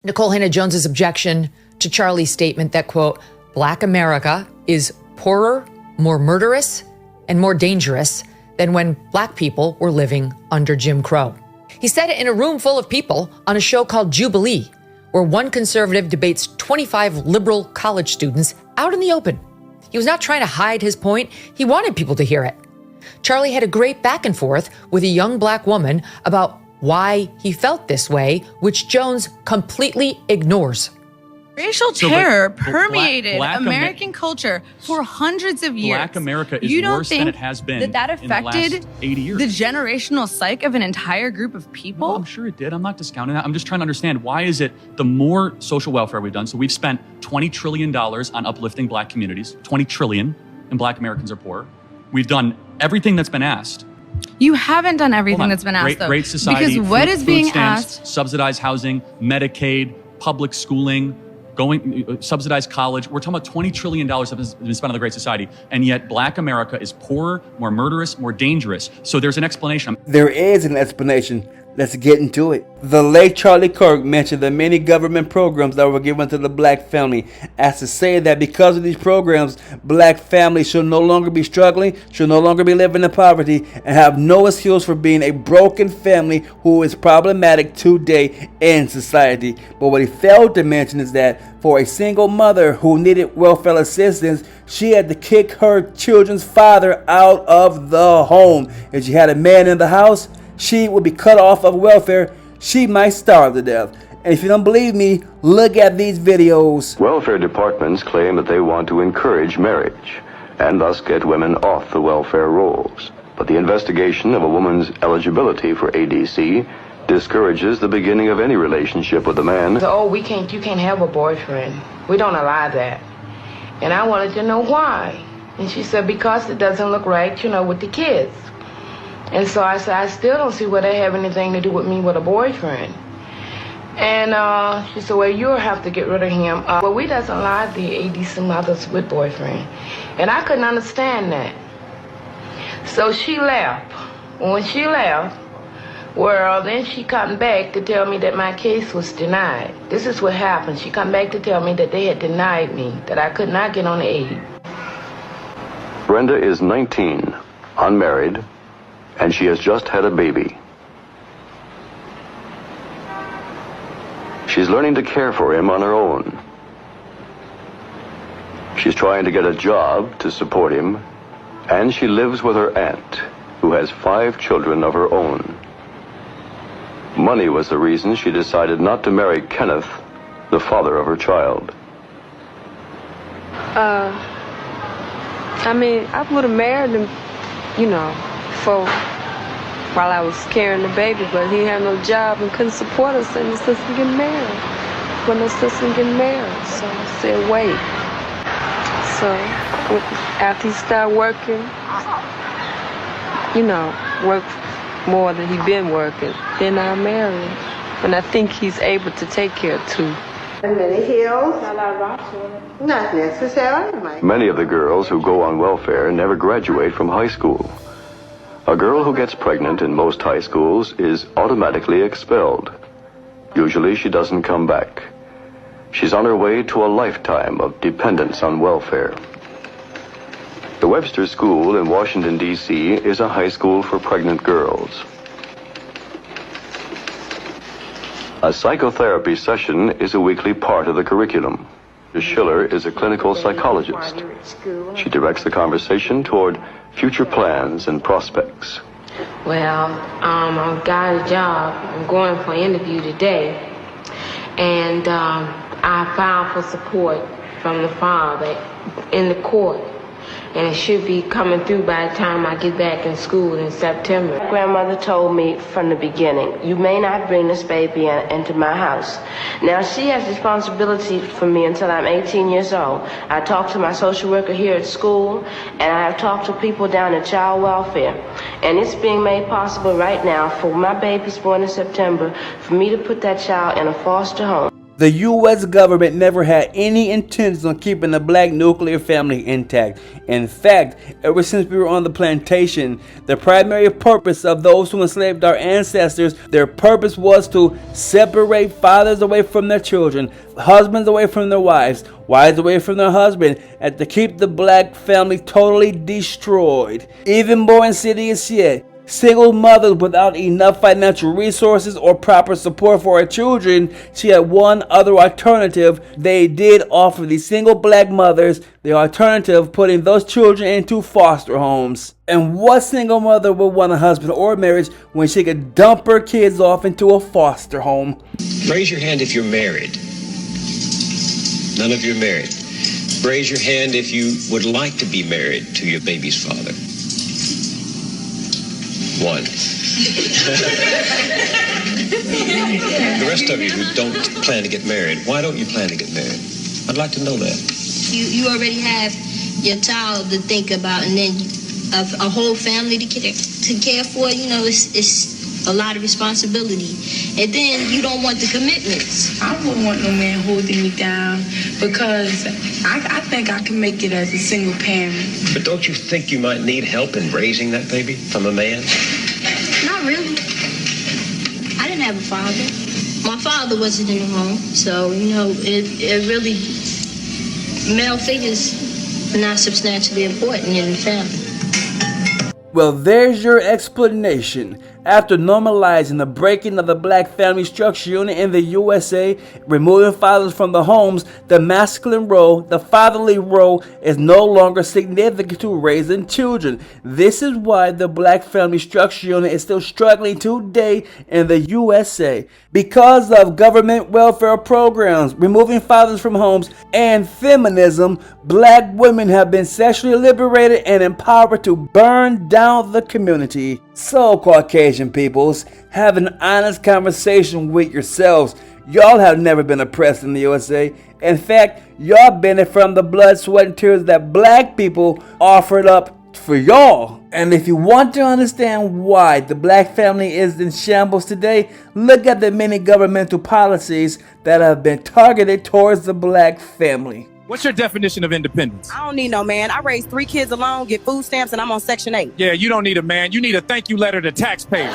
Nicole Hannah-Jones's objection to Charlie's statement that, quote, Black America is poorer, more murderous, and more dangerous than when Black people were living under Jim Crow. He said it in a room full of people on a show called Jubilee, where one conservative debates 25 liberal college students out in the open. He was not trying to hide his point. He wanted people to hear it. Charlie had a great back and forth with a young Black woman about why he felt this way, which Jones completely ignores. Racial terror permeated American culture for hundreds of years. Black America is worse than it has been that affected in the last 80 years. The generational psyche of an entire group of people? No, I'm sure it did. I'm not discounting that. I'm just trying to understand, why is it the more social welfare we've done? So we've spent $20 trillion on uplifting Black communities. $20 trillion, and Black Americans are poor. We've done everything that's been asked. You haven't done everything that's been asked, though. Great society, because what is being stamps, asked? Subsidized housing, Medicaid, public schooling, subsidized college. We're talking about $20 trillion that has been spent on the Great Society. And yet Black America is poorer, more murderous, more dangerous. So there's an explanation. There is an explanation. Let's get into it. The late Charlie Kirk mentioned the many government programs that were given to the Black family, as to say that because of these programs, Black families should no longer be struggling, should no longer be living in poverty, and have no excuse for being a broken family who is problematic today in society. But what he failed to mention is that for a single mother who needed welfare assistance, she had to kick her children's father out of the home. If she had a man in the house, she would be cut off of welfare. She might starve to death. And if you don't believe me, look at these videos. Welfare departments claim that they want to encourage marriage and thus get women off the welfare rolls. But the investigation of a woman's eligibility for ADC discourages the beginning of any relationship with a man. Oh, you can't have a boyfriend. We don't allow that. And I wanted to know why. And she said, because it doesn't look right, with the kids. And so I said, I still don't see where they have anything to do with me with a boyfriend. And she said, well, you'll have to get rid of him. Well, we doesn't allow the ADC mothers with boyfriend. And I couldn't understand that. So she left. When she left, well, then she come back to tell me that my case was denied. This is what happened. She come back to tell me that they had denied me, that I could not get on the aid. Brenda is 19, unmarried, and she has just had a baby. She's learning to care for him on her own. She's trying to get a job to support him, and she lives with her aunt, who has 5 children of her own. Money was the reason she decided not to marry Kenneth, the father of her child. I would have married him, while I was carrying the baby, but he had no job and couldn't support us and his sister getting married. When her sister getting married, so I said, wait. So after he started working, work more than he been working, then I married him. And I think he's able to take care of 2. Many hills? Not necessarily. Many of the girls who go on welfare never graduate from high school. A girl who gets pregnant in most high schools is automatically expelled. Usually she doesn't come back. She's on her way to a lifetime of dependence on welfare. The Webster School in Washington, D.C. is a high school for pregnant girls. A psychotherapy session is a weekly part of the curriculum. Ms. Schiller is a clinical psychologist. She directs the conversation toward future plans and prospects. Well, I've got a job. I'm going for an interview today. And I filed for support from the father in the court. And it should be coming through by the time I get back in school in September. Grandmother told me from the beginning, you may not bring this baby into my house. Now, she has responsibility for me until I'm 18 years old. I talked to my social worker here at school, and I have talked to people down at child welfare. And it's being made possible right now for my baby's born in September for me to put that child in a foster home. The U.S. government never had any intentions on keeping the black nuclear family intact. In fact, ever since we were on the plantation, the primary purpose of those who enslaved our ancestors, their purpose was to separate fathers away from their children, husbands away from their wives, wives away from their husband, and to keep the black family totally destroyed. Even more insidious yet, single mothers without enough financial resources or proper support for her children, she had one other alternative. They did offer these single black mothers the alternative, putting those children into foster homes. And what single mother would want a husband or marriage when she could dump her kids off into a foster home? Raise your hand if you're married. None of you are married. Raise your hand if you would like to be married to your baby's father. One. The rest of you who don't plan to get married, why don't you plan to get married? I'd like to know that. You already have your child to think about, and then a whole family to care for. You know, it's a lot of responsibility, and then you don't want the commitments. I wouldn't want no man holding me down because I think I can make it as a single parent. But don't you think you might need help in raising that baby from a man? Not really. I didn't have a father. My father wasn't in the home, so, you know, it really, male figures are not substantially important in the family. Well, there's your explanation. After normalizing the breaking of the black family structure unit in the USA, removing fathers from the homes, the masculine role, the fatherly role, is no longer significant to raising children. This is why the black family structure unit is still struggling today in the USA. Because of government welfare programs, removing fathers from homes, and feminism, black women have been sexually liberated and empowered to burn down the community. So, Caucasian peoples, have an honest conversation with yourselves. Y'all have never been oppressed in the USA. In fact, y'all benefit from the blood, sweat, and tears that black people offered up for y'all. And if you want to understand why the black family is in shambles today, look at the many governmental policies that have been targeted towards the black family. What's your definition of independence? I don't need no man. I raised 3 kids alone, get food stamps, and I'm on Section 8. Yeah, you don't need a man. You need a thank you letter to taxpayers.